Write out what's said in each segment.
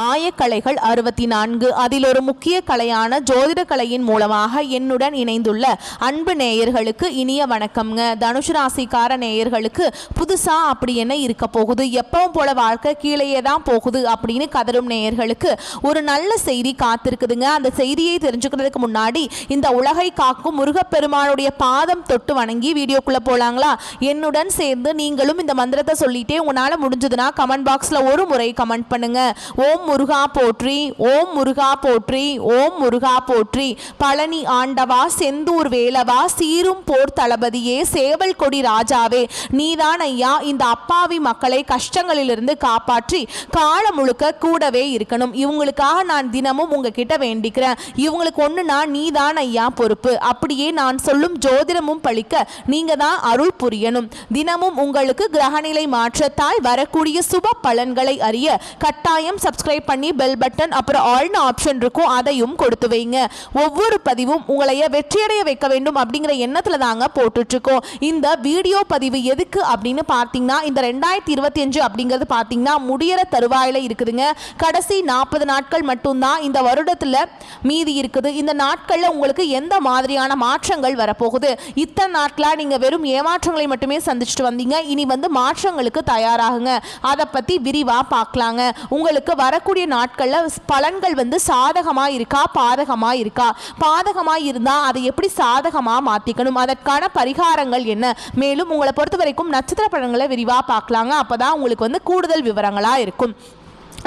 ஆயக்கலைகள் 64 அதில் ஒரு முக்கிய கலையான ஜோதிட கலையின் மூலமாக என்னுடன் இணைந்துள்ள அன்பு நேயர்களுக்கு இனிய வணக்கம்ங்க. தனுசு ராசிக்கார நேயர்களுக்கு புதுசா அப்படி என்ன இருக்க போகுது, எப்பவும் போல வாழ்க்கை கீழேயே தான் போகுது அப்படின்னு கதரும் நேயர்களுக்கு ஒரு நல்ல செய்தி காத்திருக்குதுங்க. அந்த செய்தியை தெரிஞ்சுக்கிறதுக்கு முன்னாடி இந்த உலகை காக்கும் முருகப்பெருமானுடைய பாதம் தொட்டு வணங்கி வீடியோக்குள்ள போலாங்களா? என்னுடன் சேர்ந்து நீங்களும் இந்த மந்திரத்தை சொல்லிட்டே உங்களால முடிஞ்சதுன்னா கமெண்ட் பாக்ஸ்ல ஒரு முறை கமெண்ட் பண்ணுங்க. ஓம் முருகா போற்றி, ஓம் முருகா போற்றி, ஓம் முருகா போற்றி. பழனி ஆண்டவா, செந்தூர் வேலவா, சீரும் போர் தளபதியே, சேவல் கொடி ராஜாவே, நீதான் ஐயா இந்த அப்பாவி மக்களை கஷ்டங்களிலிருந்து காப்பாற்றி காலம் முழுக்க கூடவே இருக்கணும். இவங்களுக்காக நான் தினமும் உங்ககிட்ட வேண்டிக்கிறேன். இவங்களுக்கு ஒண்ணுனா நீதான் ஐயா பொறுப்பு. அப்படியே நான் சொல்லும் ஜோதிடமும் பழிக்க நீங்க தான் அருள் புரியணும். தினமும் உங்களுக்கு கிரகநிலை மாற்றத்தால் வரக்கூடிய சுப பலன்களை அறிய கட்டாயம் சப்ஸ்கிரைப் பண்ணி பெல் பட்டன் அப்புறம் ஆல்னு ஆப்ஷன் இருக்கும், அதையும் கொடுத்து வைங்க. ஒவ்வொரு பதிவும் உங்களைய வெற்றியடைய வைக்க வேண்டும் அப்படிங்கிற எண்ணத்துல தாங்க போட்டுட்டு இருக்கோம். இந்த வீடியோ பதிவு எதுக்கு அப்படின்னு பார்த்தீங்கன்னா, இந்த 2025 அப்படிங்கிறது பார்த்தீங்கன்னா முடியற தருவாயில இருக்குதுங்க. கடைசி 40 நாட்கள் மட்டும்தான் இந்த வருடத்துல மீதி இருக்குது. இந்த நாட்கள்ல உங்களுக்கு எந்த மாதிரியான மாற்றங்கள் வரப்போகுது? இத்தனை நாட்களா நீங்க வெறும் ஏமாற்றங்களை மட்டுமே சந்திச்சுட்டு வந்தீங்க. இனி மாற்றங்களுக்கு தயாராகுங்க. அதை பத்தி விரிவா பார்க்கலாங்க. உங்களுக்கு வரக்கூடிய நாட்கள்ல பலன்கள் சாதகமா இருக்கா, பாதகமா இருக்கா? பாதகமா இருந்தா அதை எப்படி சாதகமா மாத்திக்கணும், அதற்கான பரிகாரங்கள் என்ன? மேலும் உங்களை பொறுத்த வரைக்கும் நட்சத்திர பலன்களை விரிவா பார்க்கலாங்க. அப்பதான் உங்களுக்கு கூடுதல் விவரங்களா இருக்கும்.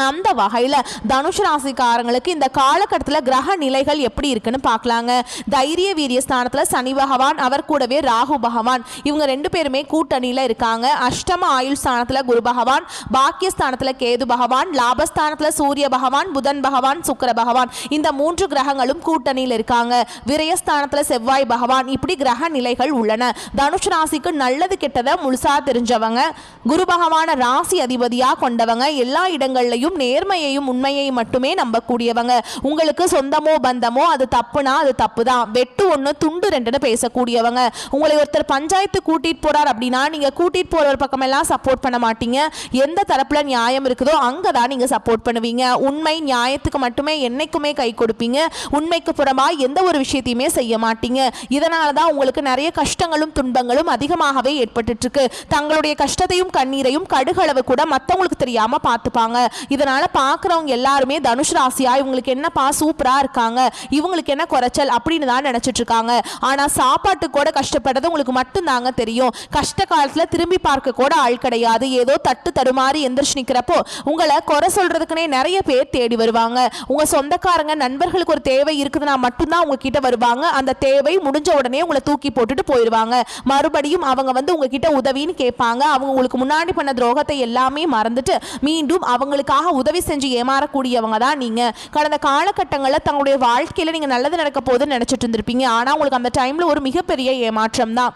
அந்த வகையில் தனுஷ் ராசிக்காரங்களுக்கு இந்த காலகட்டத்தில் கிரக நிலைகள் எப்படி இருக்குன்னு பார்க்கலாங்க. தைரிய வீரிய ஸ்தானத்தில் சனி பகவான், அவர் கூடவே ராகு பகவான், இவங்க ரெண்டு பேருமே கூட்டணியில் இருக்காங்க. அஷ்டம ஆயுள் ஸ்தானத்தில் குரு பகவான், பாக்கியஸ்தானத்தில் கேது பகவான், லாபஸ்தானத்தில் சூரிய பகவான், புதன் பகவான், சுக்கிர பகவான், இந்த 3 கிரகங்களும் கூட்டணியில் இருக்காங்க. விரயஸ்தானத்தில் செவ்வாய் பகவான், இப்படி கிரக நிலைகள் உள்ளன. தனுஷ் ராசிக்கு நல்லது கெட்டதை முழுசா தெரிஞ்சவங்க, குரு பகவான ராசி அதிபதியா கொண்டவங்க, எல்லா இடங்கள்லையும் நேர்மையையும் உண்மையையும் மட்டுமே நம்பக்கூடியவங்க. உங்களுக்கு சொந்தமோ பந்தமோ அது தப்புனா அது தப்பு தான், வெட்டு ஒன்று துண்டு ரெண்டுன்னு பேசக்கூடியவங்க. உங்களை ஒருத்தர் பஞ்சாயத்து கூட்டிட்டு போறார் அப்படின்னா நீங்க கூட்டிட்டு போறவர் பக்கமெல்லாம் சப்போர்ட் பண்ண மாட்டீங்க. எந்த தரப்புல நியாயம் இருக்குதோ அங்கதான் நீங்க சப்போர்ட் பண்ணுவீங்க. உண்மை நியாயத்துக்கு மட்டுமே என்னைக்குமே கை கொடுப்பீங்க. உண்மைக்கு புறமா எந்த ஒரு விஷயத்தையுமே செய்ய மாட்டீங்க. இதனாலதான் உங்களுக்கு நிறைய கஷ்டங்களும் துன்பங்களும் அதிகமாகவே ஏற்பட்டு இருக்கு. தங்களுடைய கஷ்டத்தையும் கண்ணீரையும் கடுகளவு கூட மற்றவங்களுக்கு தெரியாம பார்த்துப்பாங்க. இதனால பார்க்குறவங்க எல்லாருமே தனுஷ் ராசியா இவங்களுக்கு என்னப்பா சூப்பரா இருக்காங்க, இவங்களுக்கு என்ன குறைச்சல் அப்படின்னு தான் நினைச்சிட்டு இருக்காங்க. ஆனா சாப்பாட்டு கூட கஷ்டப்படுறது உங்களுக்கு மட்டும்தாங்க தெரியும். கஷ்ட காலத்துல திரும்பி பார்க்க கூட ஆள் கிடையாது. ஏதோ தட்டு தடுமாறி எந்திரிச்சு நிக்கிறப்போ உங்களை குறை சொல்றதுக்குனே நிறைய பேர் தேடி வருவாங்க. உங்க சொந்தக்காரங்க நண்பர்களுக்கு ஒரு தேவை இருக்குதுன்னா மட்டும்தான் உங்ககிட்ட வருவாங்க. அந்த தேவை முடிஞ்ச உடனே உங்களை தூக்கி போட்டுட்டு போயிடுவாங்க. மறுபடியும் அவங்க உங்ககிட்ட உதவின்னு கேட்பாங்க. அவங்க உங்களுக்கு முன்னாடி பண்ண துரோகத்தை எல்லாமே மறந்துட்டு மீண்டும் அவங்களுக்காக உதவி செஞ்சு ஏமாறக்கூடியவங்க தான் நீங்க. கடந்த காலகட்டங்களில் தங்களுடைய வாழ்க்கையில நீங்க நல்லது நடக்க போகுதுன்னு நினைச்சிட்டு இருந்திருப்பீங்க. ஆனா உங்களுக்கு அந்த டைம்ல ஒரு மிகப்பெரிய ஏமாற்றம் தான்.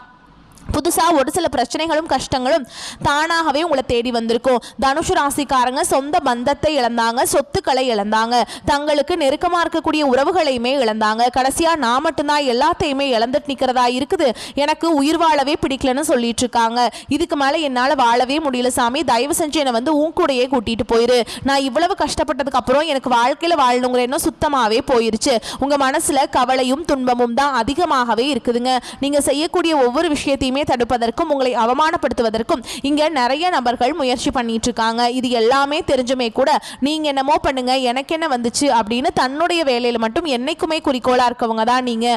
புதுசா ஒரு சில பிரச்சனைகளும் கஷ்டங்களும் தானாகவே உங்களை தேடி வந்திருக்கும். தனுஷு ராசிக்காரங்க சொந்த பந்தத்தை இழந்தாங்க, சொத்துக்களை இழந்தாங்க, தங்களுக்கு நெருக்கமா இருக்கக்கூடிய உறவுகளையுமே இழந்தாங்க. கடைசியா நான் மட்டும்தான் எல்லாத்தையுமே இழந்துட்டு நிக்கிறதா இருக்குது, எனக்கு உயிர் வாழவே பிடிக்கலன்னு சொல்லிட்டு இருக்காங்க. இதுக்கு மேல என்னால வாழவே முடியல சாமி, தயவு செஞ்சு என்னை உன் கூடையே கூட்டிட்டு போயிரு. நான் இவ்வளவு கஷ்டப்பட்டதுக்கு அப்புறம் எனக்கு வாழ்க்கையில வாழணுங்கிற எண்ணம் சுத்தமாவே போயிருச்சு. உங்க மனசுல கவலையும் துன்பமும் தான் அதிகமாகவே இருக்குதுங்க. நீங்க செய்யக்கூடிய ஒவ்வொரு விஷயத்தையுமே தடுப்பதற்கும் உங்களை அவமானப்படுத்துவதற்கும் இங்க நிறைய நபர்கள் முயற்சி பண்ணிட்டு இருக்காங்க. இது எல்லாமே தெரிஞ்சுமே கூட நீங்க என்னமோ பண்ணுங்க எனக்கு என்ன வந்துச்சு அப்படின்னு தன்னுடைய வேலையில மட்டும் என்னைக்குமே குறிக்கோளா இருக்கவங்க தான் நீங்க.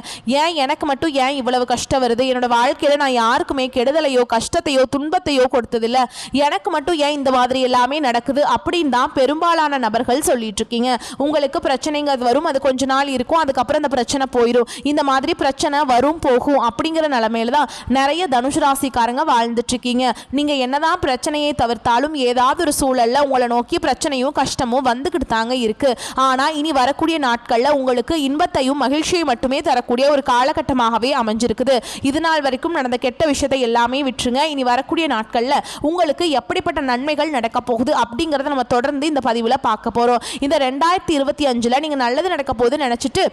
ஏன் எனக்கு மட்டும் ஏன் இவ்வளவு கஷ்டம் வருது, என்னோட வாழ்க்கையில நான் யாருக்குமே கெடுதலையோ கஷ்டத்தையோ துன்பத்தையோ கொடுத்ததில்ல, எனக்கு மட்டும் ஏன் இந்த மாதிரி எல்லாமே நடக்குது அப்படின்னு தான் பெரும்பாலான நபர்கள் சொல்லிட்டு இருக்கீங்க. உங்களுக்கு பிரச்சனைங்க வரும், அது கொஞ்ச நாள் இருக்கும், அதுக்கப்புறம் அந்த பிரச்சனை போயிடும். இந்த மாதிரி பிரச்சனை வரும் போகும் அப்படிங்கிற நிலைமையில தான் நிறைய தனுஷ் ராசிக்காரங்க வாழ்ந்துட்டு இருக்கீங்க. நீங்க என்னதான் பிரச்சனையை தவிர்த்தாலும் ஏதாவது ஒரு சூழல்ல உங்களை நோக்கி பிரச்சனையும் கஷ்டமும் வந்துகிட்டு தாங்க இருக்கு. ஆனா இனி வரக்கூடிய நாட்கள்ல உங்களுக்கு இன்பத்தையும் மகிழ்ச்சியை மட்டுமே தரக்கூடிய ஒரு காலகட்டமாகவே அமைஞ்சிருக்குது. இது நாள் வரைக்கும் நடந்த கெட்ட விஷயத்தை எல்லாமே விட்டுருங்க. இனி வரக்கூடிய நாட்கள்ல உங்களுக்கு எப்படிப்பட்ட நன்மைகள் நடக்க போகுது அப்படிங்கறத நம்ம தொடர்ந்து இந்த பதிவுல பார்க்க போறோம். இந்த 2025ல நீங்க நல்லது நடக்க போகுது நினைச்சிட்டு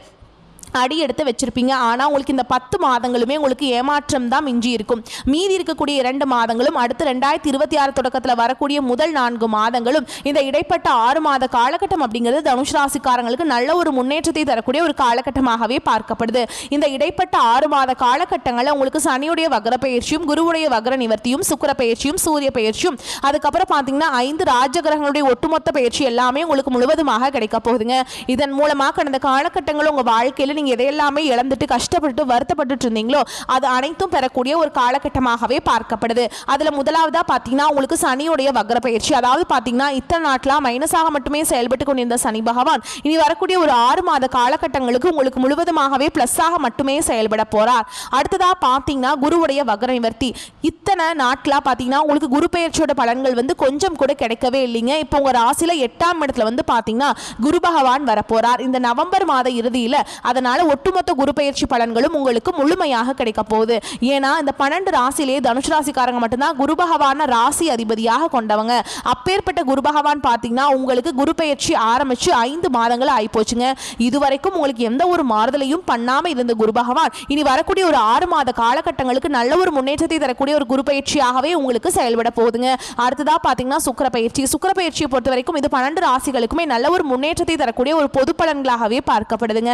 அடி எடுத்து வச்சிருப்பீங்க. ஆனால் உங்களுக்கு இந்த 10 மாதங்களுமே உங்களுக்கு ஏமாற்றம் தான் மிஞ்சி இருக்கும். மீதி இருக்கக்கூடிய 2 மாதங்களும் அடுத்து 2026 தொடக்கத்தில் வரக்கூடிய முதல் 4 மாதங்களும் இந்த இடைப்பட்ட 6 மாத காலகட்டம் அப்படிங்கிறது தனுஷ் ராசிக்காரங்களுக்கு நல்ல ஒரு முன்னேற்றத்தை தரக்கூடிய ஒரு காலகட்டமாகவே பார்க்கப்படுது. இந்த இடைப்பட்ட 6 மாத காலகட்டங்களில் உங்களுக்கு சனியுடைய வக்ர பயிற்சியும், குருவுடைய வக்ர நிவர்த்தியும், சுக்கிர பயிற்சியும், சூரிய பயிற்சியும், அதுக்கப்புறம் பார்த்தீங்கன்னா 5 ராஜகிரகங்களுடைய ஒட்டுமொத்த பயிற்சி எல்லாமே உங்களுக்கு முழுவதுமாக கிடைக்க போகுதுங்க. இதன் மூலமாக கடந்த காலகட்டங்கள் உங்கள் வாழ்க்கையில் நீங்கள் எதையெல்லாமே இழந்துட்டு கஷ்டப்பட்டு வருத்தப்பட்டு இருந்தீங்களோ அது அனைத்தும் பெறக்கூடிய ஒரு காலகட்டமாகவே பார்க்கப்படுது. அதில் முதலாவதாக பார்த்தீங்கன்னா உங்களுக்கு சனியுடைய வக்ர பயிற்சி. அதாவது பார்த்தீங்கன்னா இத்தனை நாட்களாக மைனஸாக மட்டுமே செயல்பட்டு கொண்டிருந்த சனி பகவான் இனி வரக்கூடிய ஒரு 6 மாத காலகட்டங்களுக்கு உங்களுக்கு முழுவதுமாகவே பிளஸ்ஸாக மட்டுமே செயல்பட போறார். அடுத்ததாக பார்த்தீங்கன்னா குருவுடைய வக்ர நிவர்த்தி. இத்தனை நாட்களாக பார்த்தீங்கன்னா உங்களுக்கு குரு பயிற்சியோட பலன்கள் வந்து கொஞ்சம் கூட கிடைக்கவே இல்லைங்க. இப்போ உங்கள் ராசியில் 8ஆம் இடத்துல வந்து பார்த்தீங்கன்னா குரு பகவான் வரப்போறார் இந்த நவம்பர் மாத இறுதியில். அதனால ஒட்டுமொத்த குரு பயிற்சி பலன்களும் உங்களுக்கு முழுமையாக கிடைக்க போகுது. ஏன்னா இந்த 12 ராசியிலே தனுஷ் ராசிக்காரங்க மட்டும்தான் குரு பகவான ராசி அதிபதியாக கொண்டவங்க. அப்பேற்பட்ட குரு பகவான் பார்த்தீங்கன்னா உங்களுக்கு குரு பயிற்சி ஆரம்பிச்சு 5 மாதங்கள் ஆயிப்போச்சுங்க. இதுவரைக்கும் உங்களுக்கு எந்த ஒரு மாறுதலையும் பண்ணாம இருந்த குரு பகவான் இனி வரக்கூடிய ஒரு 6 மாத காலகட்டங்களுக்கு நல்ல ஒரு முன்னேற்றத்தை தரக்கூடிய ஒரு குரு பயிற்சியாகவே உங்களுக்கு செயல்பட போகுதுங்க. அடுத்ததா பார்த்தீங்கன்னா சுக்கிர பயிற்சி. சுக்கிர பயிற்சியை பொறுத்த வரைக்கும் இது 12 ராசிகளுக்குமே நல்ல ஒரு முன்னேற்றத்தை தரக்கூடிய ஒரு பொது பலன்களாகவே பார்க்கப்படுதுங்க.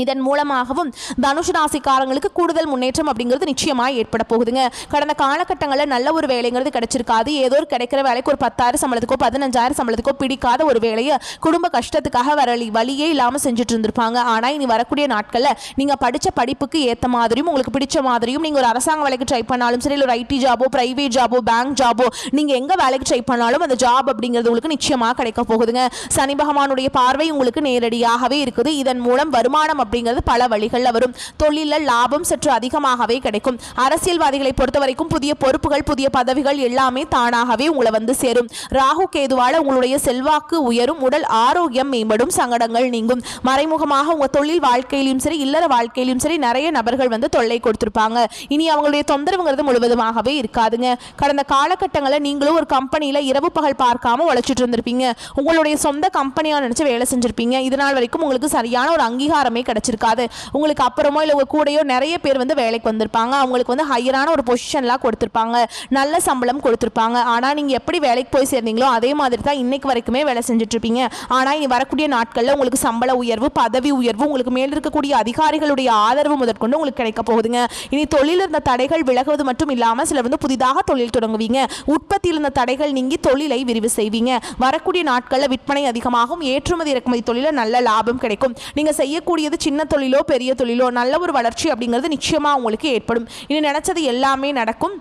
இதன் மூலமாகவும் தனுஷ் ராசிக்காரங்களுக்கு கூடுதல் முன்னேற்றம் அப்படிங்கிறது நிச்சயமாக ஏற்பட போகுதுங்க. கடந்த காலகட்டங்களில் நல்ல ஒரு வேலைங்கிறது கிடைச்சிருக்காது. ஏதோ ஒரு கிடைக்கிற வேலைக்கு ஒரு 10,000 சம்பளத்துக்கோ 15,000 சம்பளத்துக்கோ பிடிக்காத ஒரு வேலையை குடும்ப கஷ்டத்துக்காக வழியே இல்லாமல் செஞ்சுட்டு இருந்திருப்பாங்க. ஆனால் இனி வரக்கூடிய நாட்களில் நீங்கள் படித்த படிப்புக்கு ஏற்ற மாதிரியும் உங்களுக்கு பிடிச்ச மாதிரியும் நீங்கள் ஒரு அரசாங்க வேலைக்கு ட்ரை பண்ணாலும் சரி, இல்லை ஒரு ஐடி ஜாபோ, பிரைவேட் ஜாபோ, பேங்க் ஜாபோ, நீங்கள் எங்கே வேலைக்கு ட்ரை பண்ணாலும் அந்த ஜாப் அப்படிங்கிறது உங்களுக்கு நிச்சயமாக கிடைக்க போகுதுங்க. சனி பகவானுடைய பார்வை உங்களுக்கு நேரடியாகவே இருக்குது. இதன் மூலம் வருமானம் அப்படிங்கிறது பல வழிகளில் வரும். தொழிலில் லாபம் சற்று அதிகமாகவே கிடைக்கும். அரசியல்வாதிகளை பொறுத்த வரைக்கும் புதிய பொறுப்புகள், புதிய பதவிகள் எல்லாமே தானாகவே உங்களை வந்து சேரும். ராகு கேதுவால உங்களுடைய செல்வாக்கு உயரும், உடல் ஆரோக்கியம் மேம்படும், சங்கடங்கள் நீங்கும். மறைமுகமாக உங்க தொழில் வாழ்க்கையிலும் சரி, இல்லற வாழ்க்கையிலும் சரி நிறைய நபர்கள் வந்து தொல்லை கொடுத்திருப்பாங்க. இனி அவங்களுடைய தொந்தரவுங்கிறது முழுவதுமாகவே இருக்காதுங்க. கடந்த காலகட்டங்களில் நீங்களும் ஒரு கம்பெனியில் இரவு பகல் பார்க்காம உழைச்சிட்டு இருந்திருப்பீங்க. உங்களுடைய சொந்த கம்பெனியாக நினைச்சு வேலை செஞ்சிருப்பீங்க. இதனால் வரைக்கும் உங்களுக்கு சரியான ஒரு அங்கீகாரமே கிடைச்சிருக்காது. உங்களுக்கு அப்புறமோ இல்லை உங்க கூடயோ நிறைய பேர் வந்து வேலைக்கு வந்திருப்பாங்க. அவங்களுக்கு வந்து ஹையரான ஒரு பொசிஷன்லாம் கொடுத்துருப்பாங்க, நல்ல சம்பளம் கொடுத்துருப்பாங்க. ஆனால் நீங்கள் எப்படி வேலைக்கு போய் சேர்ந்தீங்களோ அதே மாதிரி தான் இன்னைக்கு வரைக்குமே வேலை செஞ்சுட்டு இருப்பீங்க. ஆனால் இனி வரக்கூடிய நாட்களில் உங்களுக்கு சம்பள உயர்வு, பதவி உயர்வு, உங்களுக்கு மேல் இருக்கக்கூடிய அதிகாரிகளுடைய ஆதரவு முதற்கொண்டு உங்களுக்கு கிடைக்க போகுதுங்க. இனி தொழில் இருந்த தடைகள் விலகுவது மட்டும் இல்லாமல் சிலர் வந்து புதிதாக தொழில் தொடங்குவீங்க. உற்பத்தியில் இருந்த தடைகள் நீங்கி தொழிலை விரிவு செய்வீங்க. வரக்கூடிய நாட்களில் விற்பனை அதிகமாகும். ஏற்றுமதி இறக்குமதி தொழில நல்ல லாபம் கிடைக்கும். நீங்கள் செய்யக்கூடியது சின்ன தொழிலோ பெரிய தொழிலோ நல்ல ஒரு வளர்ச்சி அப்படிங்கிறது நிச்சயமாக உங்களுக்கு ஏற்படும். இனி நினைச்சது எல்லாமே நடக்கும்.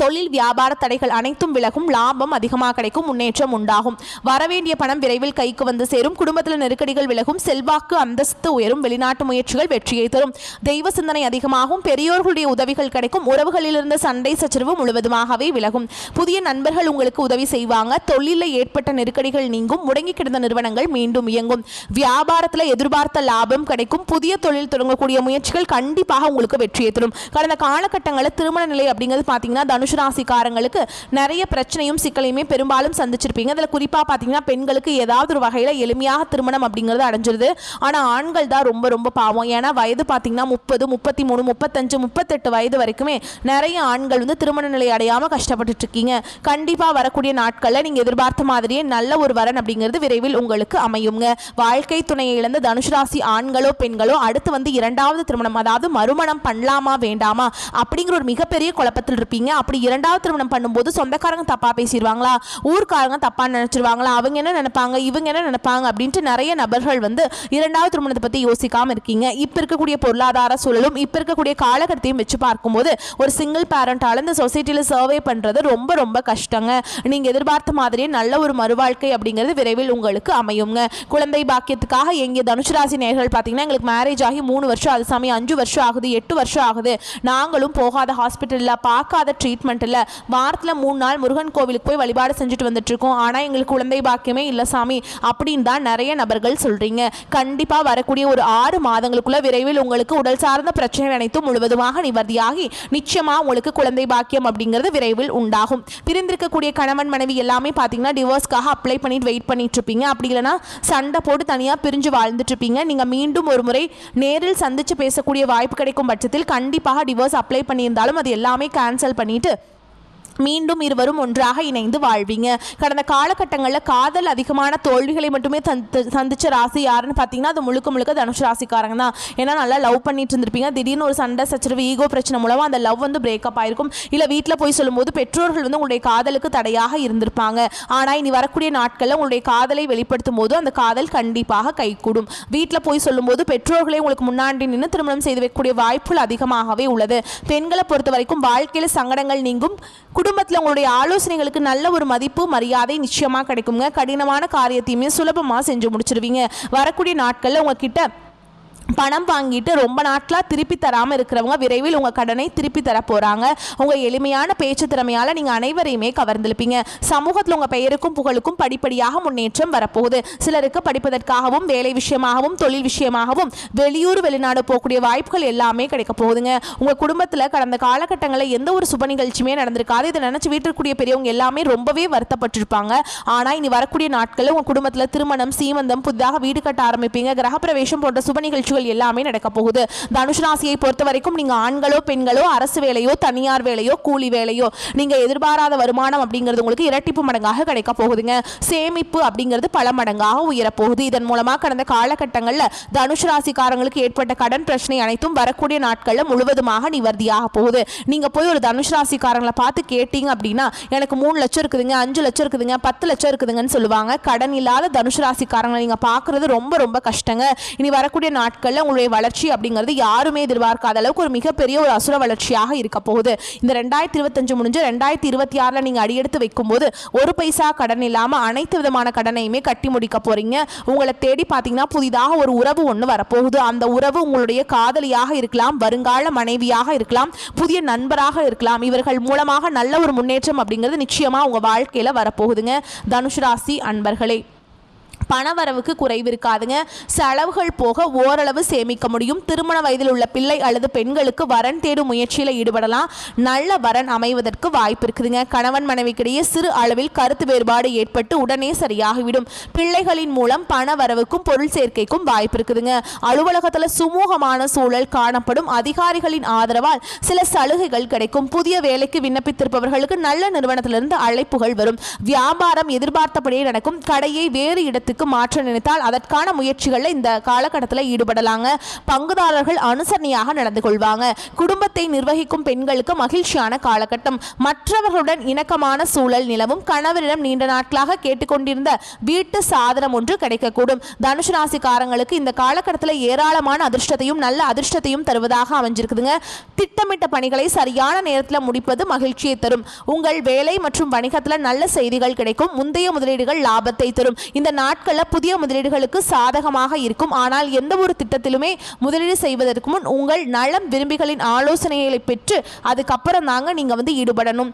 தொழில் வியாபார தடைகள் அனைத்தும் விலகும். லாபம் அதிகமாக கிடைக்கும். முன்னேற்றம் உண்டாகும். வரவேண்டிய பணம் விரைவில் கைக்கு வந்து சேரும். குடும்பத்தில் நெருக்கடிகள் விலகும். செல்வாக்கு அந்தஸ்து உயரும். வெளிநாட்டு முயற்சிகள் வெற்றியை தரும். தெய்வ சிந்தனை அதிகமாகும். பெரியோர்களுடைய உதவிகள் கிடைக்கும். உறவுகளில் இருந்த சண்டை சச்சரவு முழுவதுமாகவே விலகும். புதிய நண்பர்கள் உங்களுக்கு உதவி செய்வாங்க. தொழிலில் ஏற்பட்ட நெருக்கடிகள் நீங்கும். முடங்கி கிடந்த நிறுவனங்கள் மீண்டும் இயங்கும். வியாபாரத்தில் எதிர்பார்த்த லாபம் கிடைக்கும். புதிய தொழில் தொடங்கக்கூடிய முயற்சிகள் கண்டிப்பாக உங்களுக்கு வெற்றியை தரும். கடந்த காலகட்டங்களில் திருமண நிலை அப்படிங்கிறது பார்த்தீங்கன்னா தனுஷ் ராசிக்காரங்களுக்கு நிறைய பிரச்சனையும் சிக்கலையுமே பெரும்பாலும் சந்திச்சிருப்பீங்க. அதில் குறிப்பாக பார்த்தீங்கன்னா பெண்களுக்கு ஏதாவது ஒரு வகையில் எளிமையாக திருமணம் அப்படிங்கிறது அடைஞ்சிருது. ஆனால் ஆண்கள் தான் ரொம்ப ரொம்ப பாவம். ஏன்னா வயது பார்த்தீங்கன்னா 30, 33, 35, 38 வயது வரைக்குமே நிறைய ஆண்கள் வந்து திருமண நிலை அடையாமல் கஷ்டப்பட்டு இருக்கீங்க. கண்டிப்பாக வரக்கூடிய நாட்களில் நீங்கள் எதிர்பார்த்த மாதிரியே நல்ல ஒரு வரன் அப்படிங்கிறது விரைவில் உங்களுக்கு அமையுங்க. வாழ்க்கை துணையை இழந்த தனுஷ் ராசி ஆண்களோ பெண்களோ அடுத்து வந்து 2வது திருமணம், அதாவது மறுமணம் பண்ணலாமா வேண்டாமா அப்படிங்கிற ஒரு மிகப்பெரிய குழப்பத்தில் இருப்பீங்க. அப்படி 2வது திருமணம் பண்ணும்போது சொந்தக்காரங்க தப்பா பேசிடுவாங்களா, ஊர்க்காரங்க தப்பா நினைச்சிருவாங்களா, அவங்க என்ன நினைப்பாங்க, இவங்க என்ன நினைப்பாங்க அப்படின்ட்டு நிறைய நபர்கள் வந்து 2வது திருமணத்தை பத்தி யோசிக்காம இருக்கீங்க. இப்ப இருக்கக்கூடிய பொருளாதார சூழலும் இப்ப இருக்கக்கூடிய காலகட்டத்தையும் வச்சு பார்க்கும்போது ஒரு சிங்கிள் பேரண்டால இந்த சொசைட்டில சர்வே பண்றது ரொம்ப ரொம்ப கஷ்டங்க. நீங்க எதிர்பார்த்த மாதிரியே நல்ல ஒரு மறுவாழ்க்கை அப்படிங்கிறது விரைவில் உங்களுக்கு அமையுங்க. குழந்தை பாக்கியத்துக்காக எங்க தனுஷ் ராசி நேயர்கள் பார்த்தீங்கன்னா எங்களுக்கு மேரேஜ் ஆகி 3 வருஷம், அது சமயம் 5 வருஷம் ஆகுது, 8 வருஷம் ஆகுது, நாங்களும் போகாத ஹாஸ்பிட்டலில் பார்க்காத ட்ரீட்மெண்ட் கமிட்மெண்ட் இல்லை, வாரத்தில் 3 நாள் முருகன் கோவிலுக்கு போய் வழிபாடு செஞ்சுட்டு வந்துட்டு இருக்கோம், ஆனால் எங்களுக்கு குழந்தை பாக்கியமே இல்லை சாமி அப்படின்னு தான் நிறைய நபர்கள் சொல்றீங்க. கண்டிப்பா வரக்கூடிய ஒரு 6 மாதங்களுக்குள்ள விரைவில் உங்களுக்கு உடல் சார்ந்த பிரச்சனை அனைத்தும் முழுவதுமாக நிவர்த்தியாகி நிச்சயமா உங்களுக்கு குழந்தை பாக்கியம் அப்படிங்கிறது விரைவில் உண்டாகும். பிரிந்திருக்கக்கூடிய கணவன் மனைவி எல்லாமே பார்த்தீங்கன்னா டிவோர்ஸ்க்காக அப்ளை பண்ணிட்டு வெயிட் பண்ணிட்டு இருப்பீங்க. அப்படி இல்லைன்னா சண்டை போட்டு தனியாக பிரிஞ்சு வாழ்ந்துட்டு இருப்பீங்க. நீங்கள் மீண்டும் ஒரு முறை நேரில் சந்திச்சு பேசக்கூடிய வாய்ப்பு கிடைக்கும் பட்சத்தில் கண்டிப்பாக டிவோர்ஸ் அப்ளை பண்ணியிருந்தாலும் அது எல்லாமே கேன்சல் பண்ணிட்டு மீண்டும் இருவரும் ஒன்றாக இணைந்து வாழ்வீங்க. கடந்த காலகட்டங்களில் காதல் அதிகமான தோல்விகளை மட்டுமே சந்திச்ச ராசி யாருன்னு பார்த்தீங்கன்னா அது முழுக்க முழுக்க தனுஷ் ராசிக்காரங்க தான். ஏன்னா நல்லா லவ் பண்ணிட்டு இருந்திருப்பீங்க, திடீர்னு ஒரு சண்டை சச்சரவு ஈகோ பிரச்சனை மூலமாக அந்த லவ் வந்து பிரேக்கப் ஆயிருக்கும். இல்லை வீட்டில் போய் சொல்லும்போது பெற்றோர்கள் வந்து உங்களுடைய காதலுக்கு தடையாக இருந்திருப்பாங்க. ஆனால் இனி வரக்கூடிய நாட்களில் உங்களுடைய காதலை வெளிப்படுத்தும் போது அந்த காதல் கண்டிப்பாக கைகூடும். வீட்டில் போய் சொல்லும்போது பெற்றோர்களே உங்களுக்கு முன்னாடி நின்று திருமணம் செய்து வைக்கக்கூடிய வாய்ப்புகள் அதிகமாகவே உள்ளது. பெண்களை பொறுத்த வரைக்கும் வாழ்க்கையில் சங்கடங்கள் நீங்கும். குடும்பத்தில் உங்களுடைய ஆலோசனைகளுக்கு நல்ல ஒரு மதிப்பு மரியாதை நிச்சயமா கிடைக்குங்க. கடினமான காரியத்தையுமே சுலபமா செஞ்சு முடிச்சிருவீங்க. வரக்கூடிய நாட்கள்ல உங்ககிட்ட பணம் வாங்கிட்டு ரொம்ப நாட்களாக திருப்பி தராமல் இருக்கிறவங்க விரைவில் உங்கள் கடனை திருப்பி தர போகிறாங்க. உங்கள் எளிமையான பேச்சு திறமையால் நீங்கள் அனைவரையுமே கவர்ந்திருப்பீங்க. சமூகத்தில் உங்கள் பெயருக்கும் புகழுக்கும் படிப்படியாக முன்னேற்றம் வரப்போகுது. சிலருக்கு படிப்பதற்காகவும் வேலை விஷயமாகவும் தொழில் விஷயமாகவும் வெளியூர் வெளிநாடு போகக்கூடிய வாய்ப்புகள் எல்லாமே கிடைக்க போகுதுங்க. உங்கள் குடும்பத்தில் கடந்த காலகட்டங்களில் எந்த ஒரு சுப நிகழ்ச்சியுமே நடந்திருக்காது. இதை நினச்சி வீட்டிற்குரிய பெரியவங்க எல்லாமே ரொம்பவே வருத்தப்பட்டிருப்பாங்க. ஆனால் இனி வரக்கூடிய நாட்களில் உங்கள் குடும்பத்தில் திருமணம் சீமந்தம் புதிதாக வீடு கட்ட ஆரம்பிப்பீங்க. கிரகப்பிரவேசம் போன்ற சுப நிகழ்ச்சி எல்லாமே நடக்க போகுது. தனுஷ் ராசியை பொறுத்த வரைக்கும் நீங்க ஆண்களோ பெண்களோ அரசு வேலையோ தனியார் வேலையோ கூலி வேலையோ நீங்க எதிர்பாராத வருமானம் அப்படிங்கிறது உங்களுக்கு இரட்டிப்பு மடங்காக கிடைக்க போகுதுங்க. சேமிப்பு அப்படிங்கிறது பல மடங்காக உயரப்போகுது. இதன் மூலமா கடந்த காலகட்டங்களில் தனுஷ் ராசிக்காரங்களுக்கு ஏற்பட்ட கடன் பிரச்சனை அனைத்தும் வரக்கூடிய நாட்களில் முழுவதுமாக நிவர்த்தியாக போகுது. நீங்க போய் ஒரு தனுஷ் ராசிக்காரங்களை பார்த்து கேட்டீங்க அப்படின்னா எனக்கு 3 லட்சம் இருக்குதுங்க, 5 லட்சம் இருக்குதுங்க, 10 லட்சம் இருக்குதுங்கன்னு சொல்லுவாங்க. கடன் இல்லாத தனுஷ் ராசிக்காரங்களை நீங்க பார்க்கறது ரொம்ப ரொம்ப கஷ்டங்க. இனி வரக்கூடிய நாட்கள் உங்களுடைய வளர்ச்சி அப்படிங்கிறது யாருமே எதிர்பார்க்காத அளவுக்கு ஒரு மிகப்பெரிய ஒரு அசுர வளர்ச்சியாக இருக்க போகுது. இந்த 2025 முடிஞ்சு 2026 நீங்க அடியெடுத்து வைக்கும் போது ஒரு பைசா கடன் இல்லாம அனைத்து விதமான கடனையுமே கட்டி முடிக்க போறீங்க. உங்களை தேடி பாத்தீங்கன்னா புதிதாக ஒரு உறவு ஒன்று வரப்போகுது. அந்த உறவு உங்களுடைய காதலியாக இருக்கலாம், வருங்கால மனைவியாக இருக்கலாம், புதிய நண்பராக இருக்கலாம். இவர்கள் மூலமாக நல்ல ஒரு முன்னேற்றம் அப்படிங்கிறது நிச்சயமா உங்க வாழ்க்கையில வரப்போகுதுங்க. தனுஷ் ராசி அன்பர்களே, பணவரவுக்கு குறைவு இருக்காதுங்க. செலவுகள் போக ஓரளவு சேமிக்க முடியும். திருமண வயதில் உள்ள பிள்ளை அல்லது பெண்களுக்கு வரன் தேடும் முயற்சியில் ஈடுபடலாம். நல்ல வரன் அமைவதற்கு வாய்ப்பு இருக்குதுங்க. கணவன் மனைவிக்கிடையே சிறு அளவில் கருத்து வேறுபாடு ஏற்பட்டு உடனே சரியாகிவிடும். பிள்ளைகளின் மூலம் பண வரவுக்கும் பொருள் சேர்க்கைக்கும் வாய்ப்பு இருக்குதுங்க. அலுவலகத்தில் சுமூகமான சூழல் காணப்படும். அதிகாரிகளின் ஆதரவால் சில சலுகைகள் கிடைக்கும். புதிய வேலைக்கு விண்ணப்பித்திருப்பவர்களுக்கு நல்ல நிறுவனத்திலிருந்து அழைப்புகள் வரும். வியாபாரம் எதிர்பார்த்தபடியே நடக்கும். கடையை வேறு இடத்துக்கு மாற்ற நினைத்தால் அதற்கான முயற்சிகளில் இந்த காலகட்டத்தில் ஈடுபடலாங்க. பங்குதாரர்கள் அனுசரணையாக நடந்து கொள்வாங்க. குடும்பத்தை நிர்வகிக்கும் பெண்களுக்கு மகிழ்ச்சியான காலகட்டம். மற்றவர்களுடன் இணக்கமான சூழல் நிலவும். கணவரிடம் நீண்ட நாட்களாக கேட்டுக்கொண்டிருந்த வீட்டு சாதனம் ஒன்று கிடைக்கக்கூடும். தனுஷ் ராசிக்காரங்களுக்கு இந்த காலகட்டத்தில் ஏராளமான அதிர்ஷ்டத்தையும் நல்ல அதிர்ஷ்டத்தையும் தருவதாக அமைஞ்சிருக்குதுங்க. திட்டமிட்ட பணிகளை சரியான நேரத்தில் முடிப்பது மகிழ்ச்சியை தரும். உங்கள் வேலை மற்றும் வணிகத்தில் நல்ல செய்திகள் கிடைக்கும். முந்தைய முதலீடுகள் லாபத்தை தரும். இந்த நாட்களில் புதிய முதலீடுகளுக்கு சாதகமாக இருக்கும். ஆனால் எந்த ஒரு திட்டத்திலுமே முதலீடு செய்வதற்கு முன் உங்கள் நலம் விரும்பிகளின் ஆலோசனைகளை பெற்று அதுக்கப்புறம் தாங்க நீங்க ஈடுபடணும்.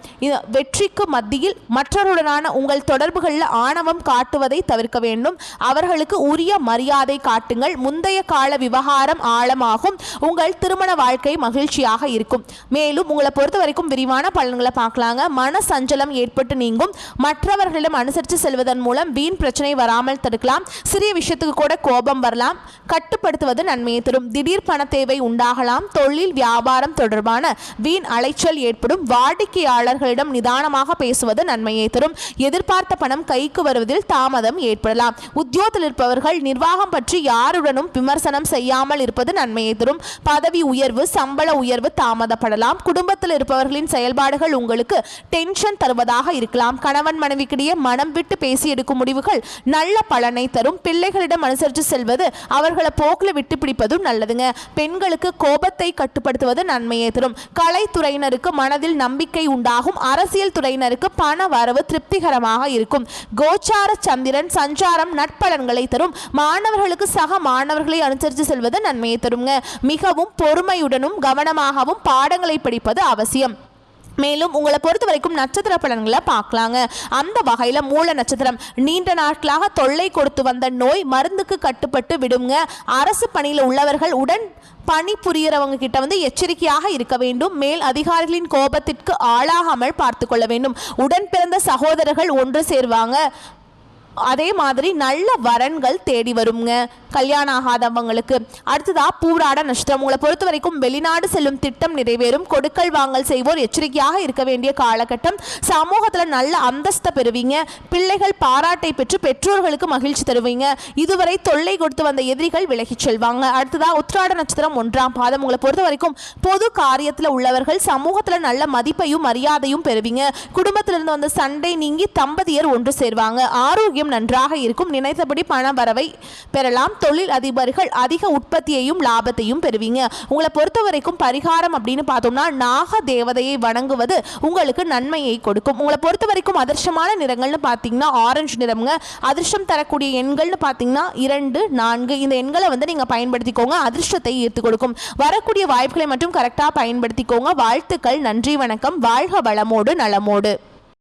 வெற்றிக்கு மத்தியில் மற்றவருடனான உங்கள் தொடர்புகளில் ஆணவம் காட்டுவதை தவிர்க்க வேண்டும். அவர்களுக்கு உரிய மரியாதை காட்டுங்கள். முந்தைய கால விவகாரம் ஆழமாகும். உங்கள் திருமண வாழ்க்கை மகிழ்ச்சியாக இருக்கும். மேலும் உங்களை பொறுத்த வரைக்கும் விரிவான பலன்களை பார்க்கலாங்க. மன சஞ்சலம் ஏற்பட்டு நீங்கும். மற்றவர்களிடம் அனுசரித்து செல்வதன் மூலம் வீண் பிரச்சனை வராமல் தடுக்கலாம். சிறிய விஷயத்துக்கு கூட கோபம் வரலாம். கட்டுப்படுத்துவது நன்மையை தரும். திடீர் பண தேவை உண்டாகலாம். தொழில் வியாபாரம் தொடர்பான வீண் அலைச்சல் ஏற்படும். வாடிக்கையாளர்களிடம் நிதானமாக பேசுவது நன்மையை தரும். எதிர்பார்த்த பணம் கைக்கு வருவதில் தாமதம் ஏற்படலாம். உத்தியோகத்தில் இருப்பவர்கள் நிர்வாகம் பற்றி யாருடனும் விமர்சனம் செய்யாமல் இருப்பது நன்மையை தரும். பதவி உயர்வு சம்பள உயர்வு தாமதப்படலாம். குடும்பத்தில் இருப்பவர்களின் செயல்பாடுகள் உங்களுக்கு டென்ஷன் தருவதாக இருக்கலாம். கணவன் மனைவிக்கிடையே மனம் விட்டு பேசி எடுக்கும் முடிவுகள் நல்ல பலனை தரும். பிள்ளைகளிடம் அனுசரித்து செல்வது அவர்களை போக்கில் விட்டு பிடிப்பதும் நல்லதுங்க. பெண்களுக்கு கோபத்தை கட்டுப்படுத்துவது நன்மையை தரும். கலைத்துறையினருக்கு மனதில் நம்பிக்கை உண்டாகும். அரசியல் துறையினருக்கு பண வரவு திருப்திகரமாக இருக்கும். கோச்சார சந்திரன் சஞ்சாரம் நட்பலன்களை தரும். மாணவர்களுக்கு சக மாணவர்களை அனுசரித்து செல்வது நன்மையை தருங்க. மிகவும் பொறுமையுடனும் கவனமாகவும் பாடங்களை படிப்பது அவசியம். மேலும் உங்களை பொறுத்த வரைக்கும் நட்சத்திர பலன்களை பார்க்கலாங்க. அந்த வகையில் மூல நட்சத்திரம், நீண்ட நாட்களாக தொல்லை கொடுத்து வந்த நோய் மருந்துக்கு கட்டுப்பட்டு விடுங்க. அரசு பணியில் உள்ளவர்கள் உடன் பணி புரியறவங்க கிட்ட எச்சரிக்கையாக இருக்க வேண்டும். மேல் அதிகாரிகளின் கோபத்திற்கு ஆளாகாமல் பார்த்து கொள்ள வேண்டும். உடன் பிறந்த சகோதரர்கள் ஒன்று சேர்வாங்க. அதே மாதிரி நல்ல வரன்கள் தேடி வருங்க கல்யாணம் ஆகாதவங்களுக்கு. அடுத்ததா பூராட நட்சத்திரம், உங்களை பொறுத்த வரைக்கும் வெளிநாடு செல்லும் திட்டம் நிறைவேறும். கொடுக்கல் வாங்கல் செய்வோர் எச்சரிக்கையாக இருக்க வேண்டிய காலகட்டம். சமூகத்தில் நல்ல அந்தஸ்தை பெறுவீங்க. பிள்ளைகள் பாராட்டை பெற்று பெற்றோர்களுக்கு மகிழ்ச்சி தருவீங்க. இதுவரை தொல்லை கொடுத்து வந்த எதிரிகள் விலகிச் செல்வாங்க. அடுத்ததா உத்திராட நட்சத்திரம், 1ஆம் பாதம், உங்களை பொறுத்த வரைக்கும் பொது காரியத்தில் உள்ளவர்கள் சமூகத்தில் நல்ல மதிப்பையும் மரியாதையும் பெறுவீங்க. குடும்பத்திலிருந்து வந்த சண்டை நீங்கி தம்பதியர் ஒன்று சேர்வாங்க. ஆரோக்கியம் நன்றாக இருக்கும். நினைத்தபடி பண வரவை பெறலாம். தொழில் அதிபர்கள் அதிக உற்பத்தியையும் லாபத்தையும் பெறுவீங்க. உங்களை பொறுத்த வரைக்கும் பரிகாரம் அப்படின்னு பார்த்தோம்னா நாக தேவதையை வணங்குவது உங்களுக்கு நன்மையை கொடுக்கும். உங்களை பொறுத்த வரைக்கும் அதிர்ஷ்டமான நிறங்கள்னு பார்த்தீங்கன்னா ஆரஞ்சு நிறம்ங்க. அதிர்ஷ்டம் தரக்கூடிய எண்கள்னு பார்த்தீங்கன்னா 2, 4. இந்த எண்களை நீங்கள் பயன்படுத்திக்கோங்க. அதிர்ஷ்டத்தை ஈர்த்து கொடுக்கும். வரக்கூடிய வாய்ப்புகளை மட்டும் கரெக்டாக பயன்படுத்திக்கோங்க. வாழ்த்துக்கள். நன்றி, வணக்கம். வாழ்க வளமோடு நலமோடு.